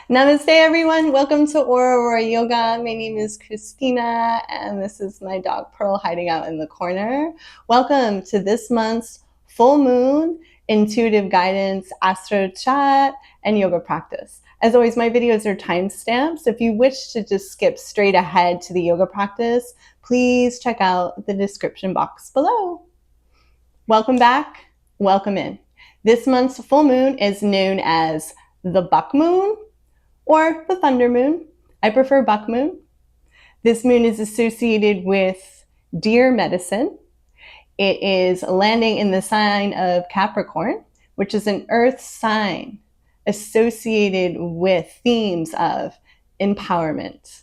Namaste, everyone. Welcome to Aurora Yoga. My name is Christina, and this is my dog Pearl hiding out in the corner. Welcome to this month's full moon intuitive guidance, astro chat, and yoga practice. As always, my videos are timestamped, so if you wish to just skip straight ahead to the yoga practice, please check out the description box below. Welcome back. Welcome in. This month's full moon is known as the buck moon or the thunder moon. I prefer buck moon. This moon is associated with deer medicine. It is landing in the sign of Capricorn, which is an earth sign associated with themes of empowerment,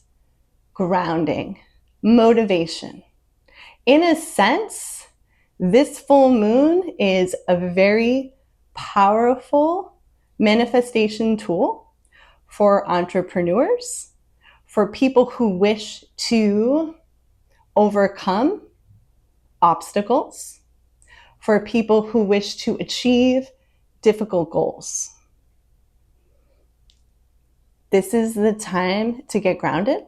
grounding, motivation. In a sense, this full moon is a very powerful manifestation tool for entrepreneurs, for people who wish to overcome obstacles, for people who wish to achieve difficult goals. This is the time to get grounded,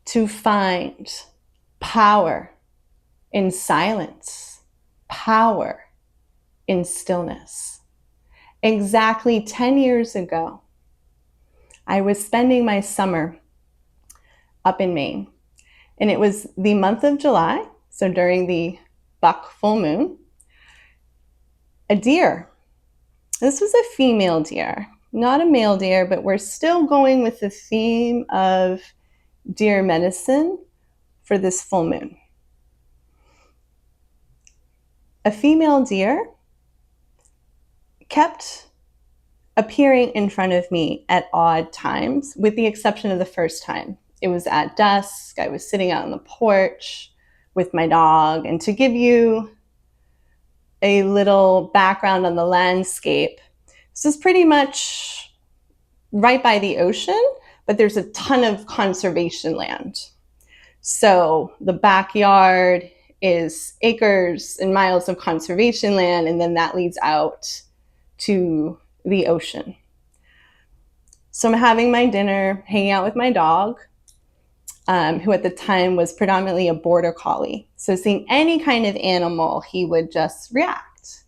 to find power in silence, power in stillness. Exactly 10 years ago, I was spending my summer up in Maine, and it was the month of July, so during the buck full moon, a deer. This was a female deer, not a male deer, but we're still going with the theme of deer medicine for this full moon. A female deer kept appearing in front of me at odd times, with the exception of the first time. It was at dusk. I was sitting out on the porch with my dog. And to give you a little background on the landscape, this is pretty much right by the ocean, but there's a ton of conservation land. So the backyard is acres and miles of conservation land, and then that leads out to the ocean. So I'm having my dinner, hanging out with my dog, who at the time was predominantly a border collie. So seeing any kind of animal, he would just react.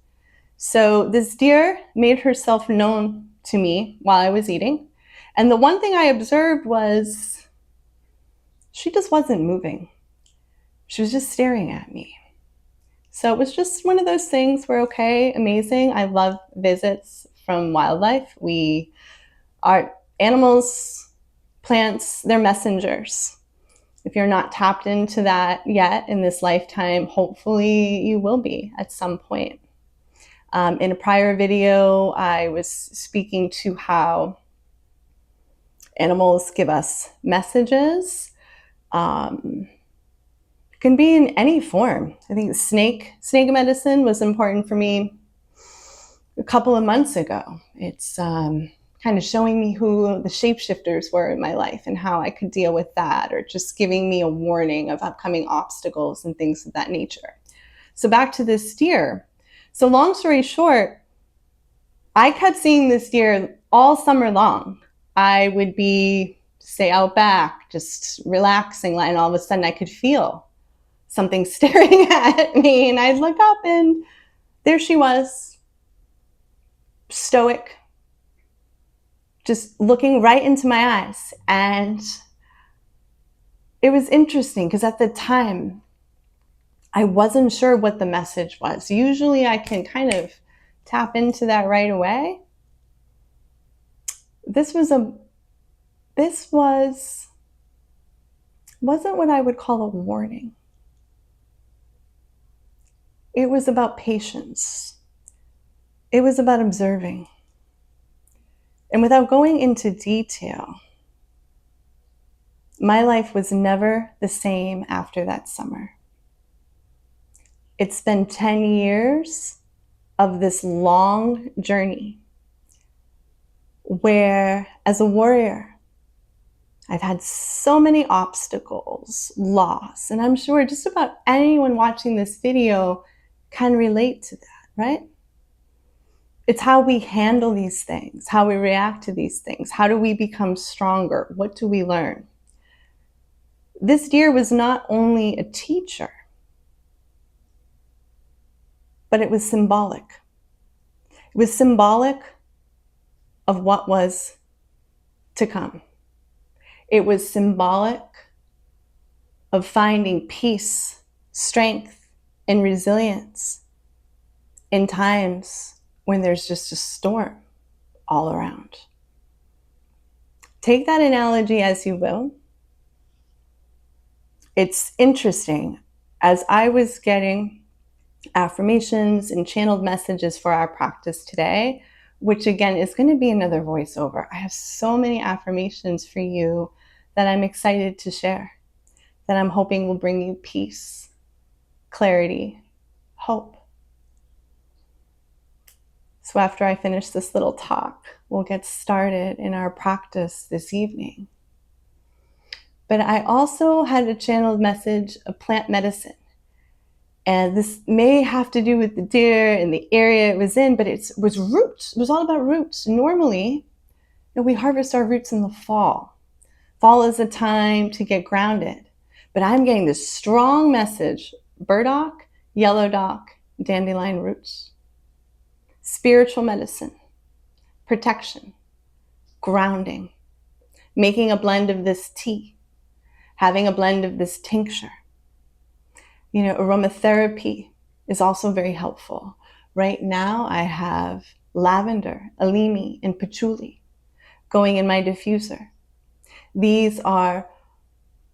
So this deer made herself known to me while I was eating. And the one thing I observed was she just wasn't moving. She was just staring at me. So it was just one of those things where, okay, amazing. I love visits from wildlife. Our animals, plants, they're messengers. If you're not tapped into that yet in this lifetime, hopefully you will be at some point. In a prior video, I was speaking to how animals give us messages. Can be in any form. I think snake medicine was important for me a couple of months ago. It's kind of showing me who the shapeshifters were in my life and how I could deal with that, or just giving me a warning of upcoming obstacles and things of that nature. So back to this deer. So long story short, I kept seeing this deer all summer long. I would be, say, out back, just relaxing, and all of a sudden I could feel something staring at me, and I'd look up and there she was, stoic, just looking right into my eyes. And it was interesting because at the time I wasn't sure what the message was. Usually I can kind of tap into that right away. This wasn't what I would call a warning. It was about patience. It was about observing. And without going into detail, my life was never the same after that summer. It's been 10 years of this long journey where, as a warrior, I've had so many obstacles, loss, and I'm sure just about anyone watching this video can relate to that, right? It's how we handle these things, how we react to these things. How do we become stronger? What do we learn? This deer was not only a teacher, but it was symbolic. It was symbolic of what was to come. It was symbolic of finding peace, strength, and resilience in times when there's just a storm all around. Take that analogy as you will. It's interesting. As I was getting affirmations and channeled messages for our practice today, which again is going to be another voiceover, I have so many affirmations for you that I'm excited to share, that I'm hoping will bring you peace, clarity, hope. So after I finish this little talk, we'll get started in our practice this evening. But I also had a channeled message of plant medicine. And this may have to do with the deer and the area it was in, but it was roots. It was all about roots. Normally, we harvest our roots in the fall. Fall is a time to get grounded. But I'm getting this strong message: burdock, yellow dock, dandelion roots. Spiritual medicine, protection, grounding, making a blend of this tea, having a blend of this tincture. Aromatherapy is also very helpful. Right now, I have lavender, alimi, and patchouli going in my diffuser. These are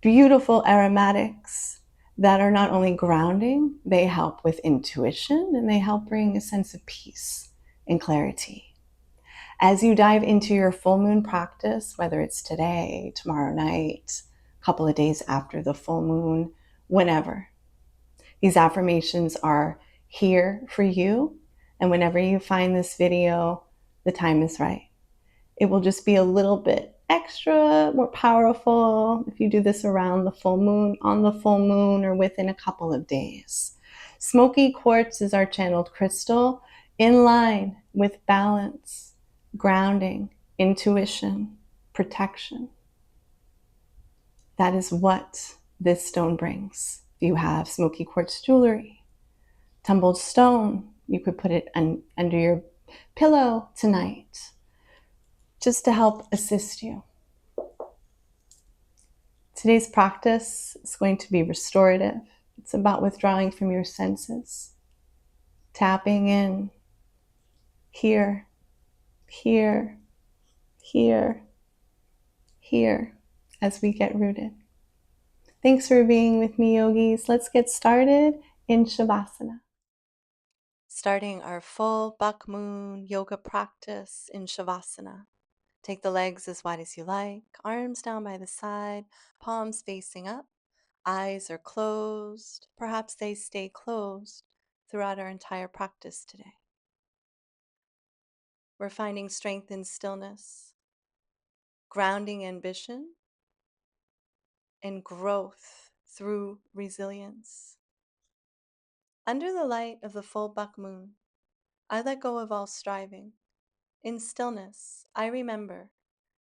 beautiful aromatics that are not only grounding, they help with intuition, and they help bring a sense of peace and clarity. As you dive into your full moon practice, whether it's today, tomorrow night, a couple of days after the full moon, whenever, these affirmations are here for you. And whenever you find this video, the time is right. It will just be a little bit extra, more powerful if you do this around the full moon, on the full moon, or within a couple of days. Smoky quartz is our channeled crystal, in line with balance, grounding, intuition, protection. That is what this stone brings. You have smoky quartz jewelry, tumbled stone. You could put it under your pillow tonight, just to help assist you. Today's practice is going to be restorative. It's about withdrawing from your senses, tapping in here, here, here, here, as we get rooted. Thanks for being with me, yogis. Let's get started in Shavasana. Starting our full buck moon yoga practice in Shavasana. Take the legs as wide as you like, arms down by the side, palms facing up, eyes are closed. Perhaps they stay closed throughout our entire practice today. We're finding strength in stillness, grounding ambition, and growth through resilience. Under the light of the full buck moon, I let go of all striving. In stillness, I remember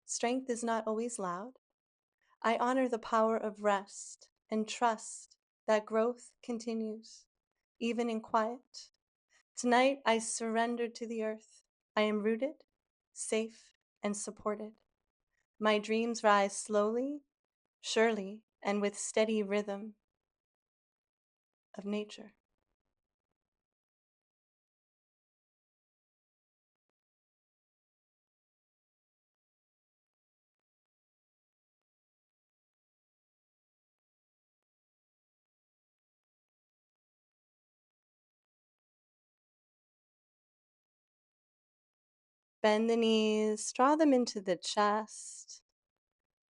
strength is not always loud. I honor the power of rest and trust that growth continues, even in quiet. Tonight, I surrender to the earth. I am rooted, safe, and supported. My dreams rise slowly, surely, and with steady rhythm of nature. Bend the knees, draw them into the chest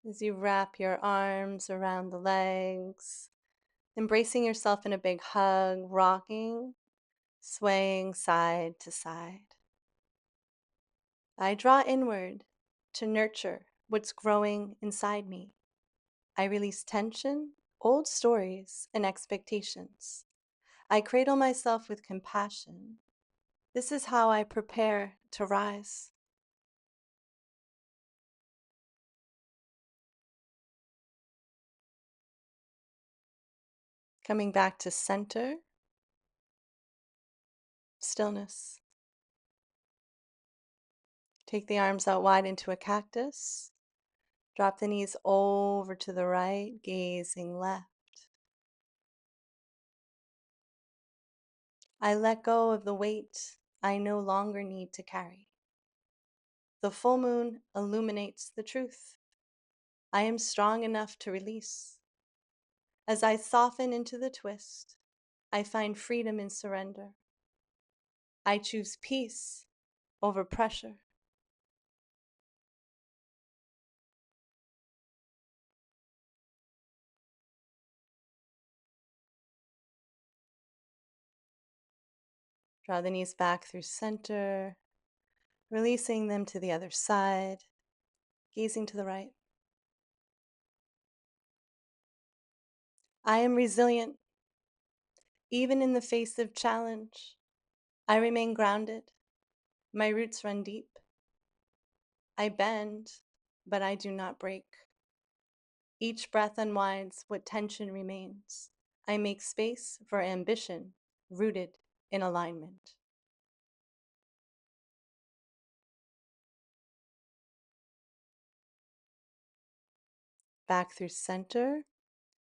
as you wrap your arms around the legs, embracing yourself in a big hug, rocking, swaying side to side. I draw inward to nurture what's growing inside me. I release tension, old stories, and expectations. I cradle myself with compassion, This is how I prepare to rise. Coming back to center, stillness. Take the arms out wide into a cactus. Drop the knees over to the right, gazing left. I let go of the weight I no longer need to carry. The full moon illuminates the truth. I am strong enough to release. As I soften into the twist, I find freedom in surrender. I choose peace over pressure. Draw the knees back through center, releasing them to the other side, gazing to the right. I am resilient, even in the face of challenge. I remain grounded. My roots run deep. I bend, but I do not break. Each breath unwinds what tension remains. I make space for ambition, rooted in alignment. Back through center.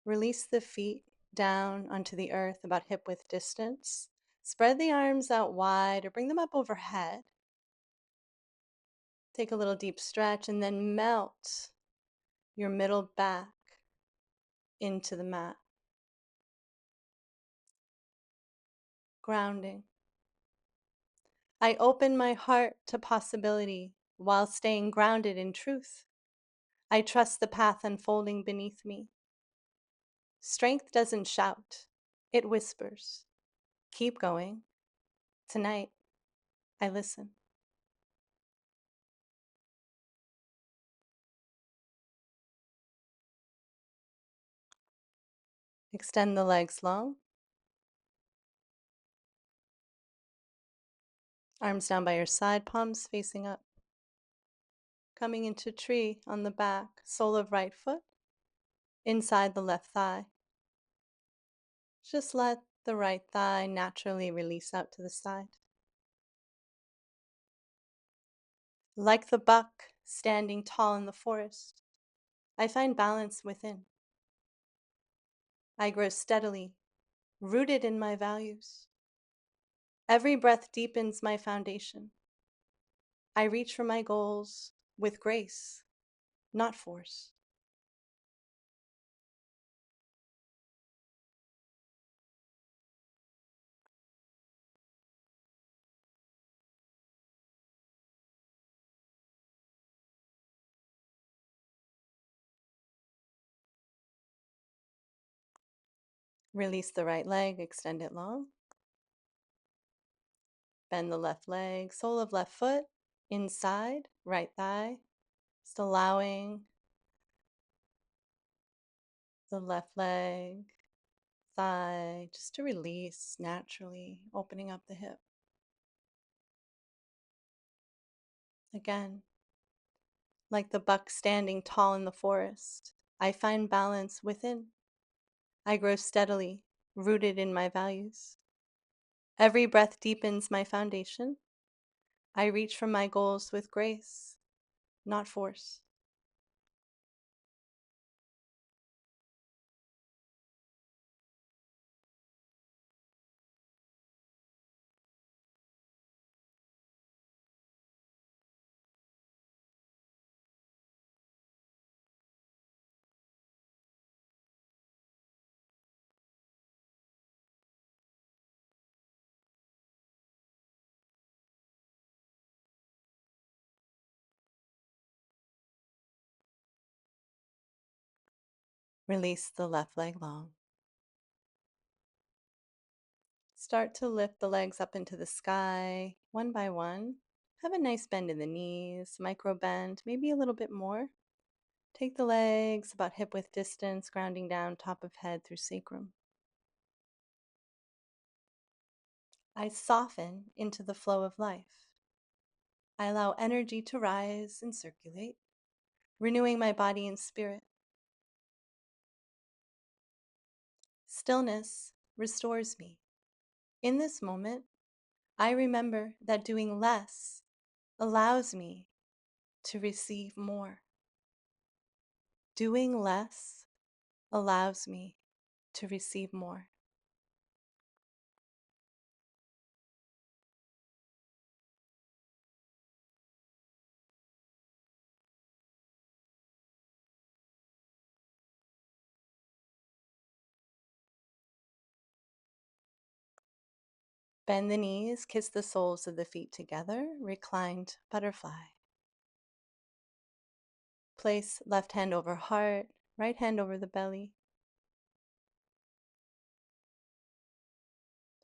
Release the feet down onto the earth about hip width distance. Spread the arms out wide or bring them up overhead. Take a little deep stretch and then melt your middle back into the mat. Grounding. I open my heart to possibility while staying grounded in truth. I trust the path unfolding beneath me. Strength doesn't shout, it whispers. Keep going. Tonight, I listen. Extend the legs long. Arms down by your side, palms facing up. Coming into tree on the back, sole of right foot, inside the left thigh. Just let the right thigh naturally release out to the side. Like the buck standing tall in the forest, I find balance within. I grow steadily, rooted in my values. Every breath deepens my foundation. I reach for my goals with grace, not force. Release the right leg, extend it long. Bend the left leg, sole of left foot, inside, right thigh. Just allowing the left leg, thigh, just to release naturally, opening up the hip. Again, like the buck standing tall in the forest, I find balance within. I grow steadily, rooted in my values. Every breath deepens my foundation. I reach for my goals with grace, not force. Release the left leg long. Start to lift the legs up into the sky, one by one. Have a nice bend in the knees, micro bend, maybe a little bit more. Take the legs about hip width distance, grounding down top of head through sacrum. I soften into the flow of life. I allow energy to rise and circulate, renewing my body and spirit. Stillness restores me. In this moment, I remember that doing less allows me to receive more. Doing less allows me to receive more. Bend the knees, kiss the soles of the feet together, reclined butterfly. Place left hand over heart, right hand over the belly.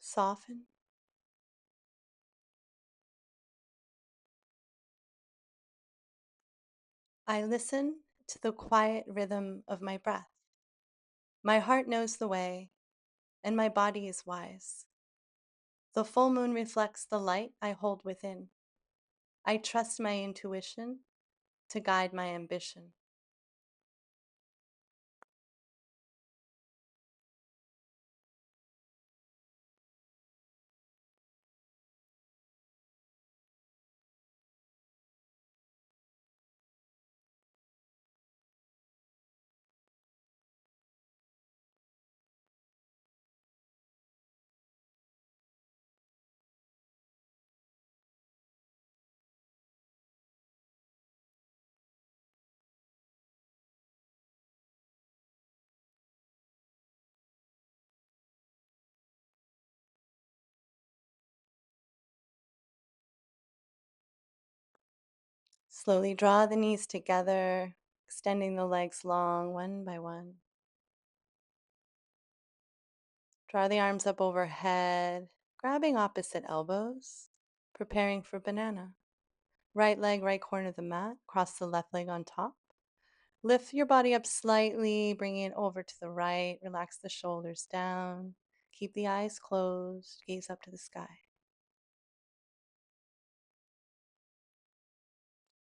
Soften. I listen to the quiet rhythm of my breath. My heart knows the way, and my body is wise. The full moon reflects the light I hold within. I trust my intuition to guide my ambition. Slowly draw the knees together, extending the legs long one by one. Draw the arms up overhead, grabbing opposite elbows, preparing for banana. Right leg, right corner of the mat, cross the left leg on top. Lift your body up slightly, bringing it over to the right. Relax the shoulders down. Keep the eyes closed. Gaze up to the sky.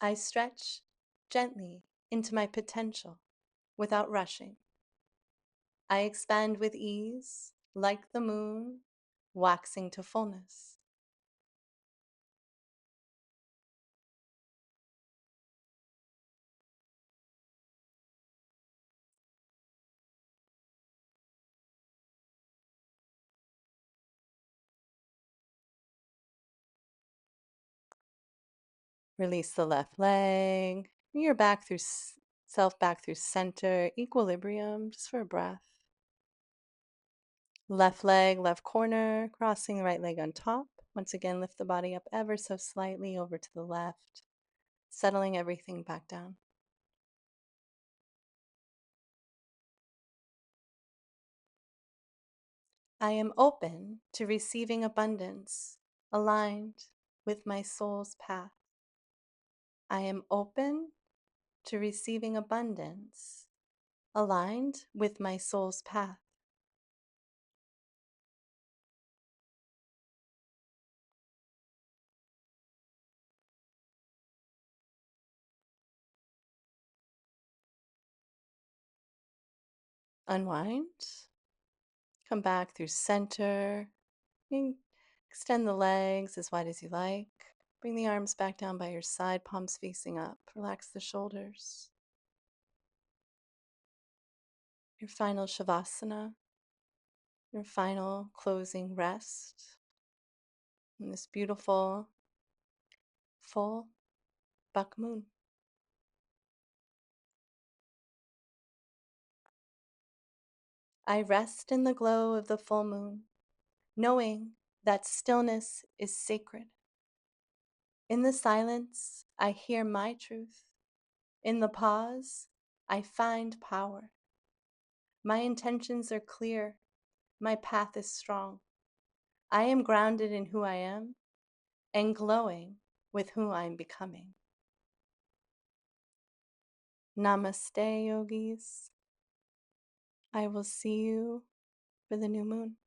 I stretch gently into my potential without rushing. I expand with ease, like the moon, waxing to fullness. Release the left leg. Bring your back through self back through center, equilibrium, just for a breath. Left leg, left corner, crossing the right leg on top. Once again, lift the body up ever so slightly over to the left, settling everything back down. I am open to receiving abundance, aligned with my soul's path. I am open to receiving abundance, aligned with my soul's path. Unwind. Come back through center. Extend the legs as wide as you like. Bring the arms back down by your side, palms facing up. Relax the shoulders. Your final Shavasana, your final closing rest in this beautiful full buck moon. I rest in the glow of the full moon, knowing that stillness is sacred. In the silence, I hear my truth. In the pause, I find power. My intentions are clear. My path is strong. I am grounded in who I am and glowing with who I'm becoming. Namaste, yogis. I will see you for the new moon.